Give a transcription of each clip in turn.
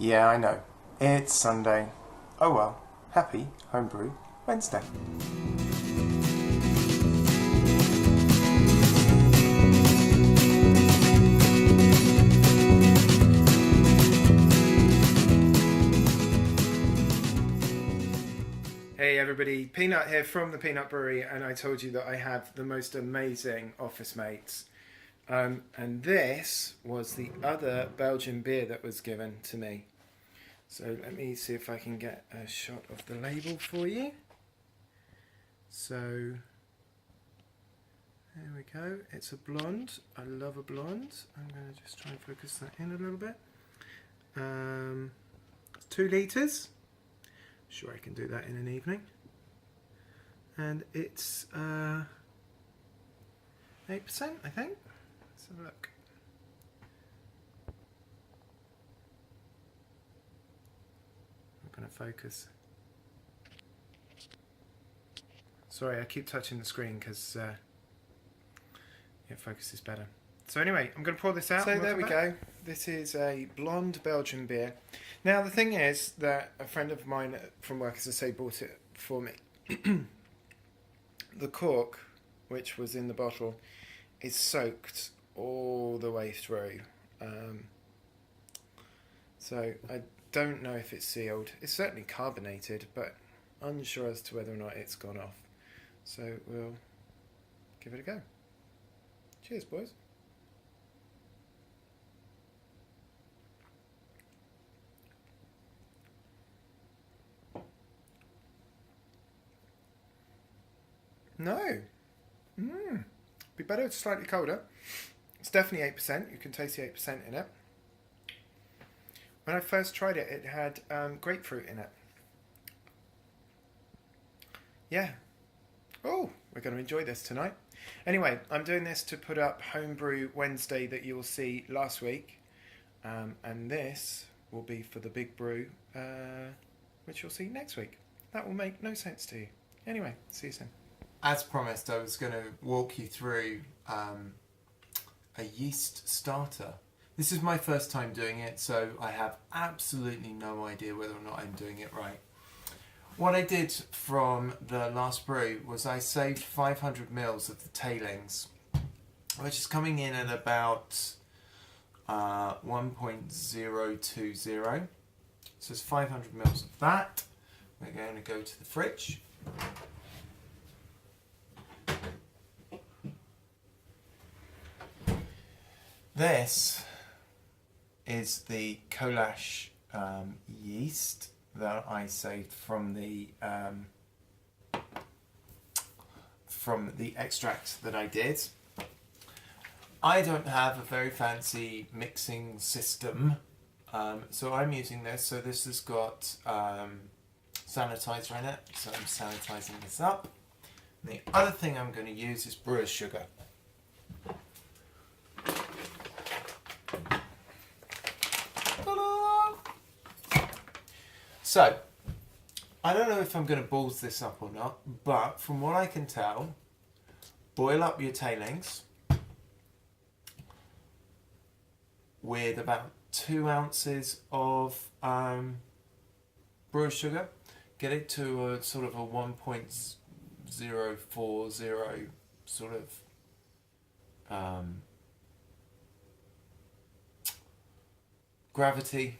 Yeah, I know. It's Sunday. Oh well. Happy Homebrew Wednesday. Hey everybody, Peanut here from the Peanut Brewery, and I told you that I have the most amazing office mates. And this was the other Belgian beer that was given to me. So let me see if I can get a shot of the label for you. So there we go. It's a blonde. I love a blonde. I'm going to just try and focus that in a little bit. 2 litres. Sure I can do that in an evening. And it's 8%, I think. Let's have a look. I'm going to focus. Sorry, I keep touching the screen because focus is better. So anyway, I'm going to pour this out. So there we go. This is a blonde Belgian beer. Now the thing is that a friend of mine from work, as I say, bought it for me. The cork, which was in the bottle, is soaked all the way through. So I don't know if it's sealed. It's certainly carbonated, but unsure as to whether or not it's gone off. So we'll give it a go. Cheers, boys. No. Be better if it's slightly colder. It's definitely 8%. You can taste the 8% in it. When I first tried it, it had grapefruit in it. Yeah. Oh, we're going to enjoy this tonight. Anyway, I'm doing this to put up Homebrew Wednesday that you'll see last week. And this will be for the big brew, which you'll see next week. That will make no sense to you. Anyway, see you soon. As promised, I was going to walk you through a yeast starter. This is my first time doing it, so I have absolutely no idea whether or not I'm doing it right. What I did from the last brew was I saved 500 mils of the tailings, which is coming in at about 1.020. So it's 500 mils of that. We're going to go to the fridge. This is the Kolsh yeast that I saved from the extract that I did. I don't have a very fancy mixing system, so I'm using this. So this has got sanitizer in it, so I'm sanitizing this up. And the other thing I'm going to use is brewer's sugar. So, I don't know if I'm going to balls this up or not, but from what I can tell, boil up your tailings with about 2 ounces of brewer's sugar. Get it to a sort of a 1.040 sort of gravity.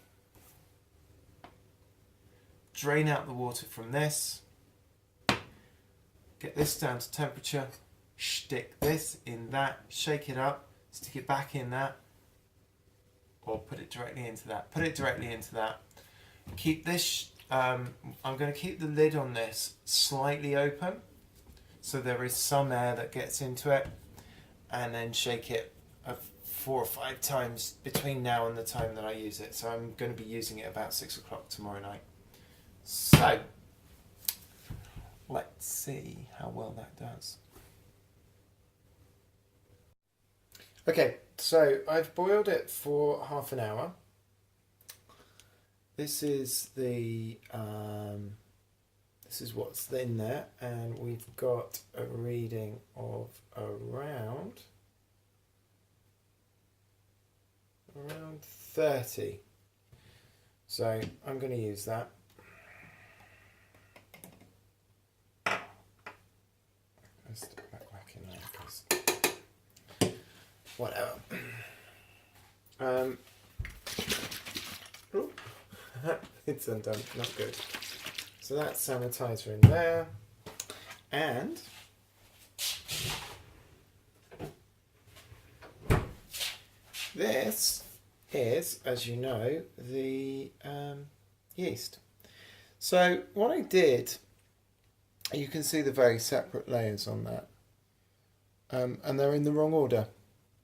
Drain out the water from this, get this down to temperature, stick this in that, shake it up, stick it back in that, or put it directly into that. Put it directly into that. Keep this, I'm going to keep the lid on this slightly open, so there is some air that gets into it, and then shake it 4 or 5 times between now and the time that I use it. So I'm going to be using it about 6 o'clock tomorrow night. So, let's see how well that does. Okay, so I've boiled it for half an hour. This is the this is what's in there, and we've got a reading of around 30. So I'm going to use that. Let's stick that back in there because whatever. It's undone, not good. So that's sanitizer in there, and this is, as you know, the yeast. So what I did, you can see the very separate layers on that, and they're in the wrong order.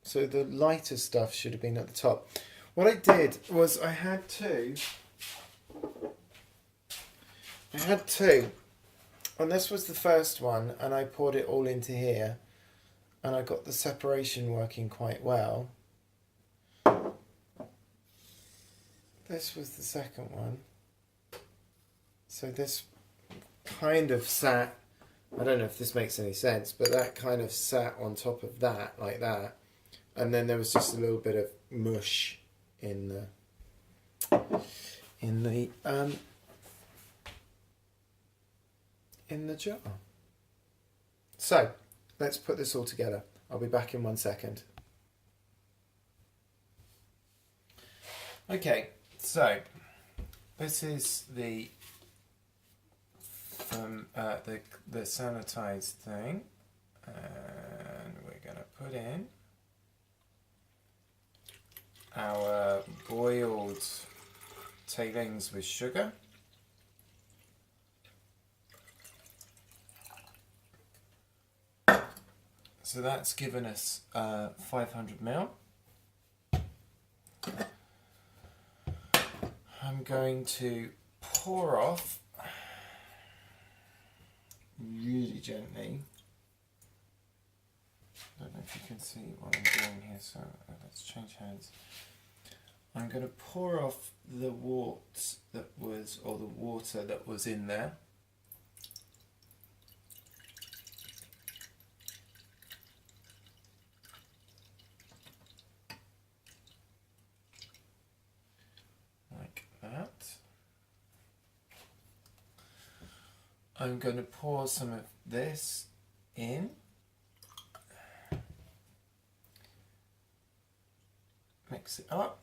So the lighter stuff should have been at the top. What I did was I had two, and this was the first one, and I poured it all into here, and I got the separation working quite well. This was the second one. So this kind of sat, I don't know if this makes any sense, but that kind of sat on top of that, like that. And then there was just a little bit of mush in the jar. So let's put this all together. I'll be back in 1 second. Okay, so this is the sanitized thing, and we're going to put in our boiled tailings with sugar. So that's given us 500 ml. I'm going to pour off really gently. I don't know if you can see what I'm doing here, so let's change hands. I'm going to pour off the wort that was, or the water that was in there. Like that. I'm going to pour some of this in. Mix it up.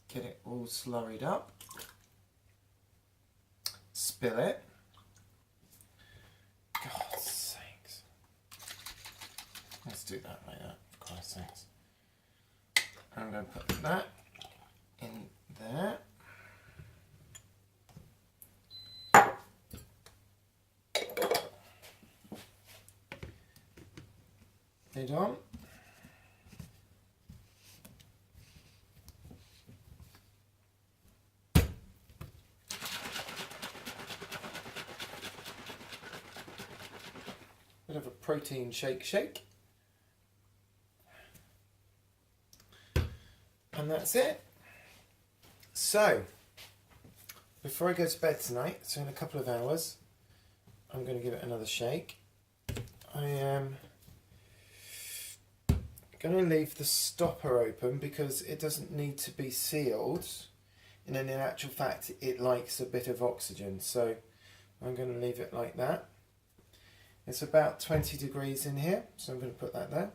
Get it all slurried up. Spill it. God's sakes. Let's do that like that, for Christ's sakes. I'm going to put that in there. Lid on. Bit of a protein shake. And that's it. So, before I go to bed tonight, so in a couple of hours, I'm going to give it another shake. I am going to leave the stopper open because it doesn't need to be sealed, and in actual fact it likes a bit of oxygen, so I'm going to leave it like that. It's about 20 degrees in here, so I'm going to put that there.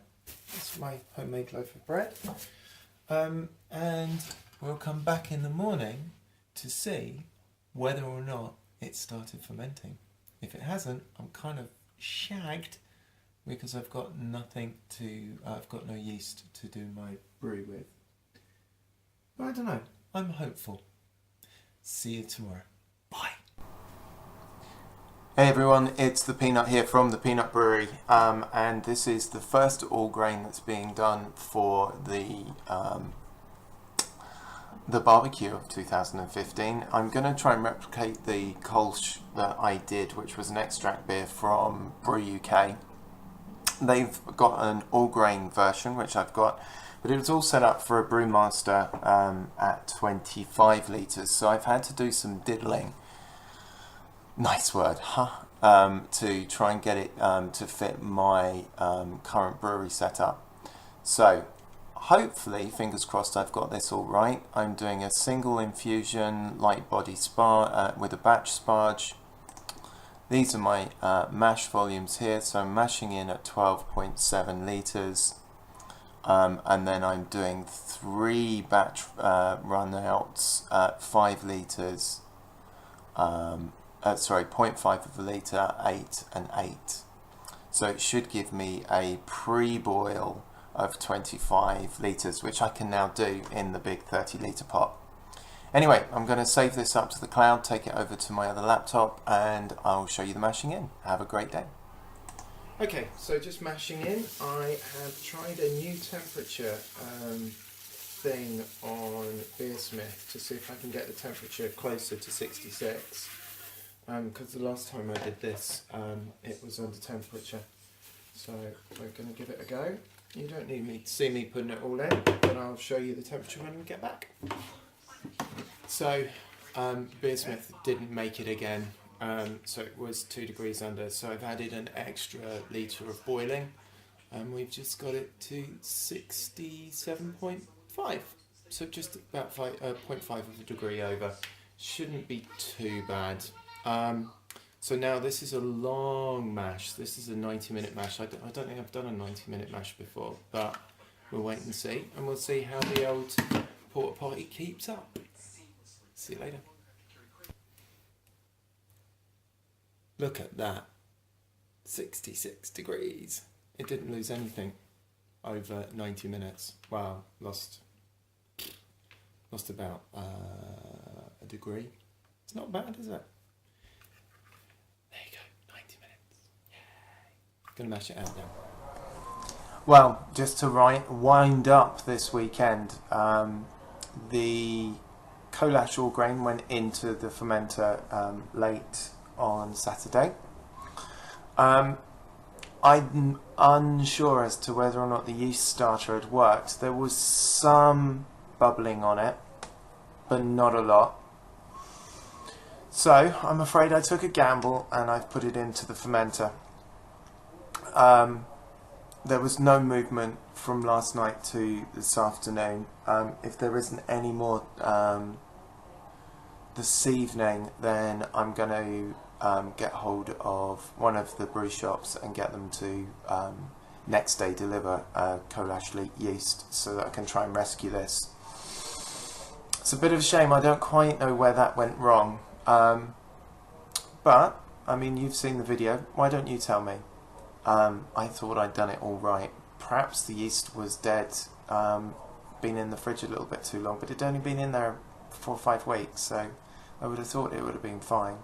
That's my homemade loaf of bread. And we'll come back in the morning to see whether or not it started fermenting. If it hasn't, I'm kind of shagged because I've got I've got no yeast to do my brew with. But I don't know, I'm hopeful. See you tomorrow. Bye. Hey everyone, it's the Peanut here from the Peanut Brewery, and this is the first all grain that's being done for the barbecue of 2015. I'm going to try and replicate the Kolsh that I did, which was an extract beer from Brew UK. They've got an all grain version, which I've got, but it was all set up for a brewmaster at 25 litres, so I've had to do some diddling. Nice word, huh? to try and get it to fit my current brewery setup. So hopefully, fingers crossed, I've got this all right. I'm doing a single infusion light body with a batch sparge. These are my mash volumes here, so I'm mashing in at 12.7 litres, and then I'm doing 3 batch run-outs at 5 litres, sorry, 0.5 of a litre, 8 and 8. So it should give me a pre-boil of 25 litres, which I can now do in the big 30 litre pot. Anyway, I'm going to save this up to the cloud, take it over to my other laptop, and I'll show you the mashing in. Have a great day. Okay, so just mashing in. I have tried a new temperature thing on Beersmith to see if I can get the temperature closer to 66. Because the last time I did this, it was under temperature. So we're going to give it a go. You don't need to see me putting it all in, but I'll show you the temperature when we get back. So, Beersmith didn't make it again, so it was 2 degrees under, so I've added an extra litre of boiling, and we've just got it to 67.5, so just about 0.5 of a degree over. Shouldn't be too bad. So now this is a long mash. This is a 90-minute mash. I don't think I've done a 90-minute mash before, but we'll wait and see, and we'll see how the old porta potty keeps up. See you later. Look at that. 66 degrees. It didn't lose anything over 90 minutes. Wow, lost about a degree. It's not bad, is it? There you go, 90 minutes. Yay. Gonna mash it out now. Well, just to wind up this weekend, the Kolsh all grain went into the fermenter late on Saturday. I'm unsure as to whether or not the yeast starter had worked. There was some bubbling on it, but not a lot. So I'm afraid I took a gamble and I've put it into the fermenter. There was no movement from last night to this afternoon. If there isn't any more this evening, then I'm going to get hold of one of the brew shops and get them to next day deliver Kolsh yeast so that I can try and rescue this. It's a bit of a shame. I don't quite know where that went wrong. But, I mean, you've seen the video. Why don't you tell me? I thought I'd done it all right. Perhaps the yeast was dead, been in the fridge a little bit too long, but it'd only been in there 4 or 5 weeks, so I would have thought it would have been fine.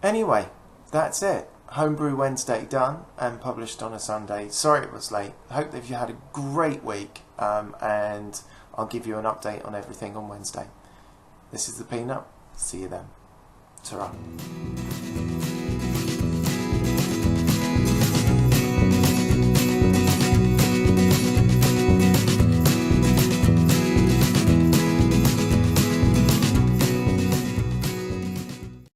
Anyway, that's it. Homebrew Wednesday done and published on a Sunday. Sorry it was late. I hope that you had a great week, and I'll give you an update on everything on Wednesday. This is the Peanut. See you then. Ta-ra.